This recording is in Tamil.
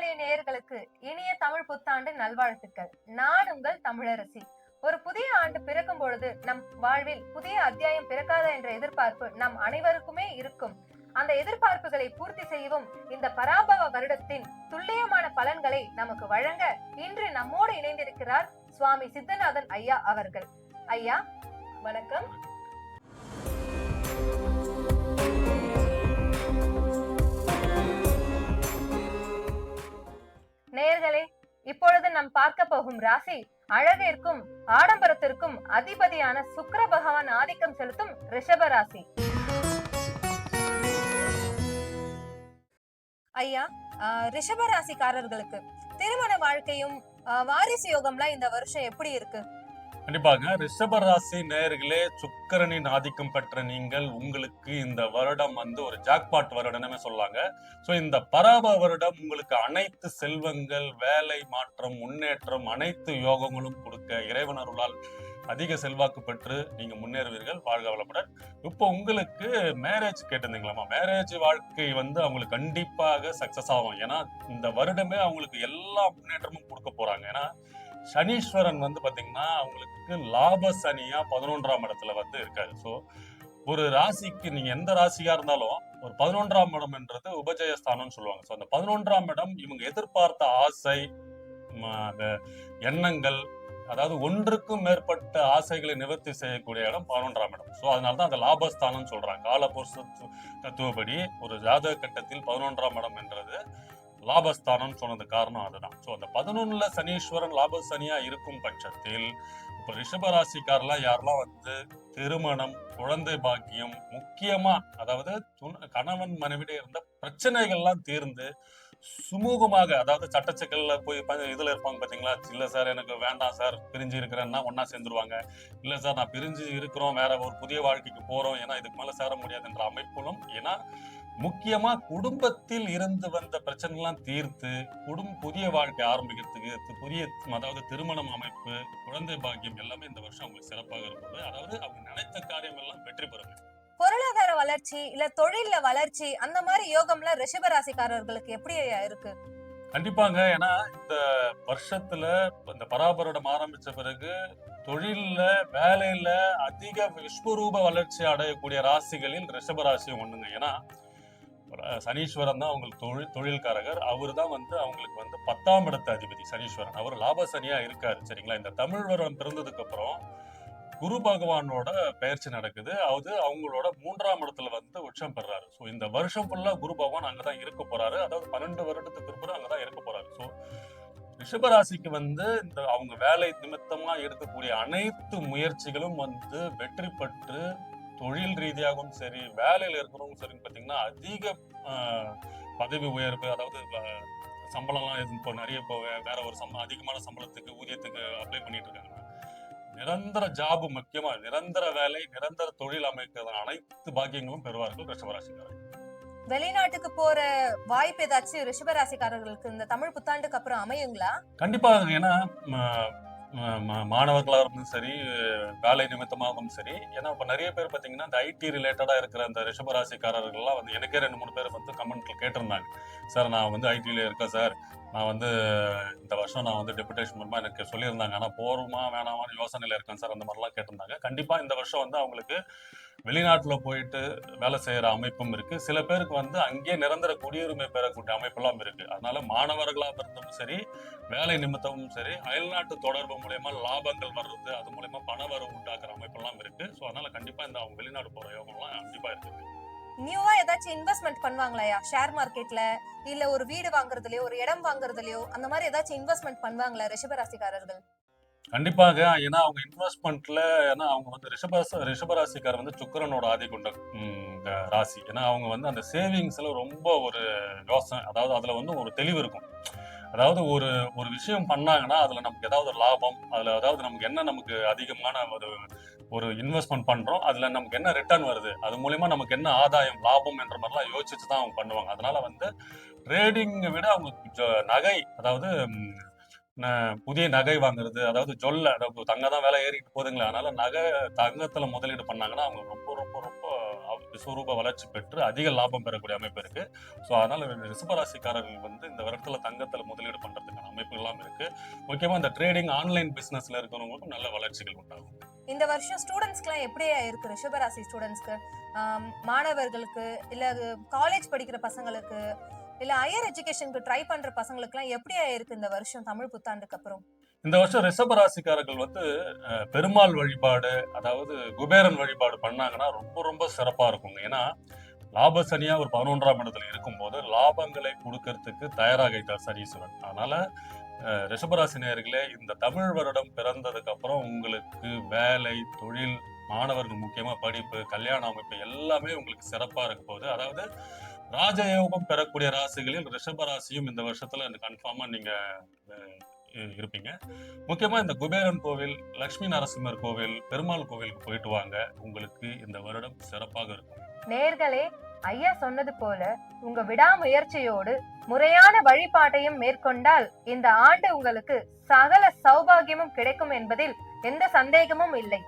வானொலி நேயர்களுக்கு இனிய தமிழ் புத்தாண்டு நல்வாழ்த்துக்கள். நான் உங்கள் தமிழரசி. ஒரு புதிய ஆண்டு பிறக்கும் பொழுது நம் வாழ்வில் புதிய அத்தியாயம் பிறக்காத என்ற எதிர்பார்ப்பு நம் அனைவருக்குமே இருக்கும். அந்த எதிர்பார்ப்புகளை பூர்த்தி செய்யவும் இந்த பராபவ வருடத்தின் துல்லியமான பலன்களை நமக்கு வழங்க இன்று நம்மோடு இணைந்திருக்கிறார் சுவாமி சித்தநாதன் ஐயா அவர்கள். ஐயா வணக்கம். நேயர்களே, இப்பொழுது நாம் பார்க்க போகும் ராசி அழகிற்கும் ஆடம்பரத்திற்கும் அதிபதியான சுக்கிர பகவான் ஆதிக்கம் செலுத்தும் ரிஷப ராசி. ஐயா, ரிஷப ராசிக்காரர்களுக்கு திருமண வாழ்க்கையும் வாரிசு யோகம்லாம் இந்த வருஷம் எப்படி இருக்கு? கண்டிப்பாக ரிஷப ராசி நேயர்களே, சுக்கிரனின் ஆதிக்கம் பெற்ற நீங்கள், உங்களுக்கு இந்த வருடம் ஒரு ஜாக்பாட் வருடமே சொல்லாங்க. சோ இந்த பராப வருடம் உங்களுக்கு அனைத்து செல்வங்கள், வேலை மாற்றம், முன்னேற்றம், அனைத்து யோகங்களும் கொடுக்க இறைவன் அருளால் அதிக செல்வாக்கு பெற்று நீங்க முன்னேறுவீர்கள். வாழ்க வளமுடன். இப்போ உங்களுக்கு மேரேஜ் கேட்டிருந்தீங்களாமா, மேரேஜ் வாழ்க்கை அவங்களுக்கு கண்டிப்பாக சக்சஸ் ஆகும். ஏன்னா இந்த வருடமே அவங்களுக்கு எல்லா முன்னேற்றமும் கொடுக்க போறாங்க. ஏன்னா சனீஸ்வரன் பாத்தீங்கன்னா அவங்களுக்கு லாப சனியா 11ஆம் இடத்துல இருக்காரு. சோ ஒரு ராசிக்கு நீங்க எந்த ராசியா இருந்தாலும் ஒரு 11ஆம் இடம்ன்றது உபஜயஸ்தானம்னு சொல்லுவாங்க. சோ அந்த 11ஆம் இடம் இவங்க எதிர்பார்த்த ஆசை, அந்த எண்ணங்கள், அதாவது ஒன்றுக்கும் மேற்பட்ட ஆசைகளை நிவர்த்தி செய்யக்கூடிய இடம் 11ஆம் இடம். சோ அதனாலதான் அந்த லாபஸ்தானம் சொல்றாங்க. காலபுருஷ தத்துவப்படி ஒரு ஜாதக கட்டத்தில் 11ஆம் இடம் என்றது லாபஸ்தானம் சொன்னது காரணம் அதுதான். சோ அந்த 11ல சனீஸ்வரன் லாப சனியா இருக்கும் பட்சத்தில் இப்ப ரிஷபராசிக்காரெல்லாம் யாரெல்லாம் திருமணம், குழந்தை பாக்கியம், முக்கியமா அதாவது கணவன் மனைவிட இருந்த பிரச்சனைகள்லாம் தீர்ந்து சுமூகமாக, அதாவது சட்டச்சிக்கல்ல போய் இதுல இருப்பாங்க பாத்தீங்களா, இல்ல சார் எனக்கு வேண்டாம் சார், பிரிஞ்சு இருக்கிறேன்னா ஒன்னா சேர்ந்துருவாங்க. இல்ல சார் நான் பிரிஞ்சு இருக்கிறோம், வேற ஒரு புதிய வாழ்க்கைக்கு போறோம், ஏன்னா இதுக்கு மேல சேர முடியாதுன்ற அமைப்பிலும், ஏன்னா முக்கியமா குடும்பத்தில் இருந்து வந்த பிரச்சனை எல்லாம் தீர்த்து புதிய வாழ்க்கை ஆரம்பிக்கிறதுக்கு புதிய, அதாவது திருமணம் அமைப்பு, குழந்தை பாக்கியம் எல்லாமே இந்த வருஷம் அவங்களுக்கு சிறப்பாக இருப்பது. அதாவது அவங்க நினைத்த காரியம் எல்லாம் வெற்றி பெறுங்க. பொருளாதார வளர்ச்சி இல்ல தொழில வளர்ச்சி அந்த மாதிரி யோகம்ல ரிஷப ராசிக்காரர்களுக்கு எப்படி இருக்கு? கண்டிப்பாங்க. ஏன்னா இந்த வருஷத்துல இந்த பராபரம் ஆரம்பிச்ச பிறகு தொழில்ல, வேலையில அதிக விஸ்வரூப வளர்ச்சி அடையக்கூடிய ராசிகளில் ரிஷப ராசியும் ஒண்ணுங்க. ஏன்னா சனீஸ்வரன் தான் அவங்களுக்கு தொழில்காரகர். அவரு தான் அவங்களுக்கு 10ஆம் இடத்து அதிபதி சனீஸ்வரன். அவர் லாப சனியா இருக்காரு. சரிங்களா? இந்த தமிழ் வருடம் பிறந்ததுக்கு அப்புறம் குரு பகவானோட பயிற்சி நடக்குது. அது அவங்களோட 3ஆம் இடத்துல உச்சம் பெறாரு. சோ இந்த வருஷம் ஃபுல்லா குரு பகவான் அங்கதான் இருக்க போறாரு. அதாவது 12 வருடத்துக்கு பிறகு அங்கதான் இருக்க போறாரு. சோ ரிஷபராசிக்கு இந்த அவங்க வேலை நிமித்தமா எடுக்கக்கூடிய அனைத்து முயற்சிகளும் வெற்றி பெற்று, தொழில் ரீதியாகவும் சரி, வேலையில இருக்கிறவங்க சரி பாத்தீங்கன்னா அதிக பதவி உயர்வு, அதாவது சம்பளம்லாம் இப்போ நிறைய வேற ஒரு அதிகமான சம்பளத்துக்கு, ஊதியத்துக்கு அப்ளை பண்ணிட்டு இருக்காங்க. நிரந்தர ஜாபு, முக்கியமா நிரந்தர வேலை, நிரந்தர தொழில் அமைக்கிற அனைத்து பாக்கியங்களும் பெறுவார்கள் ரிஷபராசிக்காரர்கள். வெளிநாட்டுக்கு போற வாய்ப்பு ஏதாச்சும் ரிஷபராசிக்காரர்களுக்கு இந்த தமிழ் புத்தாண்டுக்கு அப்புறம் அமையுங்களா? கண்டிப்பாக. ஏன்னா மாணவர்களா இருந்தும் சரி, வேலை நிமித்தமாகவும் சரி, ஏன்னா இப்ப நிறைய பேர் பாத்தீங்கன்னா இந்த ஐடி ரிலேட்டடா இருக்கிற அந்த ரிஷபராசிக்காரர்கள் எல்லாம் எனக்கே 2-3 பேர் கமெண்ட்ல கேட்டிருந்தாங்க. சார் நான் ஐடில இருக்கேன் சார், நான் இந்த வருஷம் நான் டெபுடேஷன் மூலமா எனக்கு சொல்லியிருந்தாங்க, ஆனா போருமா வேணாமான்னு யோசனையில இருக்கேன் சார், அந்த மாதிரிலாம் கேட்டிருந்தாங்க. கண்டிப்பா இந்த வருஷம் அவங்களுக்கு வெளிநாட்டுல போயிட்டு வேலை செய்யற அமைப்பும் இருக்கு. சில பேருக்கு அங்கேயே நிரந்தர குடியுரிமை பெறக்கூடிய அமைப்பெல்லாம் இருக்கு. அதனால மாணவர்களா இருந்தும் சரி, வேலை நிமித்தமும் சரி, அயல்நாட்டு தொடர்பு மூலயமா லாபங்கள் வர்றது, அது மூலயமா பண வரவு உண்டாக்குற அமைப்பெல்லாம் இருக்கு. சோ அதனால கண்டிப்பா அவங்க வெளிநாடு போற யோகம் எல்லாம் கண்டிப்பா இருக்கு. நியூவா ஏதாச்சும் இன்வெஸ்ட்மெண்ட் பண்ணுவாங்களா ஷேர் மார்க்கெட்ல, இல்ல ஒரு வீடு வாங்குறதுலயோ, ஒரு இடம் வாங்குறதுலயோ, அந்த மாதிரி ஏதாச்சும் இன்வெஸ்ட்மெண்ட் பண்ணுவாங்களா ரிஷபராசிக்காரர்கள்? கண்டிப்பாக. ஏன்னா அவங்க இன்வெஸ்ட்மெண்ட்ல, ஏன்னா அவங்க ரிஷபராசிக்காரர் சுக்கிரனோட ஆதி கொண்ட ராசி. ஏன்னா அவங்க அந்த சேவிங்ஸ்ல ரொம்ப ஒரு யோசனை, அதாவது அதுல ஒரு தெளிவு இருக்கும். அதாவது ஒரு ஒரு விஷயம் பண்ணாங்கன்னா அதுல நமக்கு ஏதாவது லாபம், அதுல அதாவது நமக்கு அதிகமான ஒரு இன்வெஸ்ட்மெண்ட் பண்றோம், அதுல நமக்கு என்ன ரிட்டர்ன் வருது, அது மூலமா நமக்கு என்ன ஆதாயம், லாபம் என்ற மாதிரிலாம் யோசிச்சுட்டு தான் அவங்க பண்ணுவாங்க. அதனால ட்ரேடிங்கை விட அவங்க நகை, அதாவது புதிய நகை வாங்குறது, அதாவது தங்கம் தான் விலை ஏறிட்டு போகுதுங்களே, அதனால தங்கத்துல முதலீடு பண்ணாங்கன்னா அவங்க ரொம்ப ரொம்ப ரொம்ப விஸ்வரூப வளர்ச்சி பெற்று அதிக லாபம் பெறக்கூடிய அமைப்பு இருக்கு. ஸோ அதனால ரிஷபராசிக்காரர்கள் வந்து இந்த வருடத்துல தங்கத்துல முதலீடு பண்றதுக்கான அமைப்பு எல்லாம் இருக்கு. முக்கியமா இந்த ட்ரேடிங் ஆன்லைன் பிசினஸ்ல இருக்கிறவங்களுக்கும் நல்ல வளர்ச்சிகள் உண்டாகும். இந்த வருஷம் ஸ்டூடெண்ட்ஸ்க்குலாம் எப்படி இருக்கு? ரிஷபராசி ஸ்டூடெண்ட்ஸ்க்கு, மாணவர்களுக்கு, இல்ல காலேஜ் படிக்கிற பசங்களுக்கு, இல்ல ஹையர் எஜுகேஷனுக்கு ட்ரை பண்ற பசங்களுக்குலாம் எப்படி இருக்கு இந்த வருஷம் தமிழ் புத்தாண்டுக்கு அப்புறம்? இந்த வருஷம் ரிஷபராசிக்காரர்கள் வந்து பெருமாள் வழிபாடு, அதாவது குபேரன் வழிபாடு பண்ணாங்கன்னா ரொம்ப ரொம்ப சிறப்பா இருக்குங்க. ஏன்னா லாப சனியா ஒரு 11ஆம் இடத்துல இருக்கும்போது லாபங்களை கொடுக்கறதுக்கு தயாராகிட்டார் சனீஸ்வரன். அதனால ரிஷபராசி நேயர்களே, இந்த தமிழ் வருடம் பிறந்ததுக்கு அப்புறம் உங்களுக்கு வேலை, தொழில், மாணவர்கள் முக்கியமா படிப்பு, கல்யாண அமைப்பு எல்லாமே உங்களுக்கு சிறப்பா இருக்க போகுது. அதாவது ராஜயோகம் பெறக்கூடிய ராசிகளில் ரிஷபராசியும் இந்த வருஷத்துல கன்ஃபார்மா நீங்க இருப்பீங்க. முக்கியமா இந்த குபேரன் கோவில், லட்சுமி நரசிம்மர் கோவில், பெருமாள் கோவிலுக்கு போயிட்டு வாங்க. உங்களுக்கு இந்த வருடம் சிறப்பாக இருக்கும். நேர்களே, ஐயா சொன்னது போல உங்க விடாமுயற்சியோடு முறையான வழிபாட்டையும் மேற்கொண்டால் இந்த ஆண்டு உங்களுக்கு சகல சௌபாகியமும் கிடைக்கும் என்பதில் எந்த சந்தேகமும் இல்லை.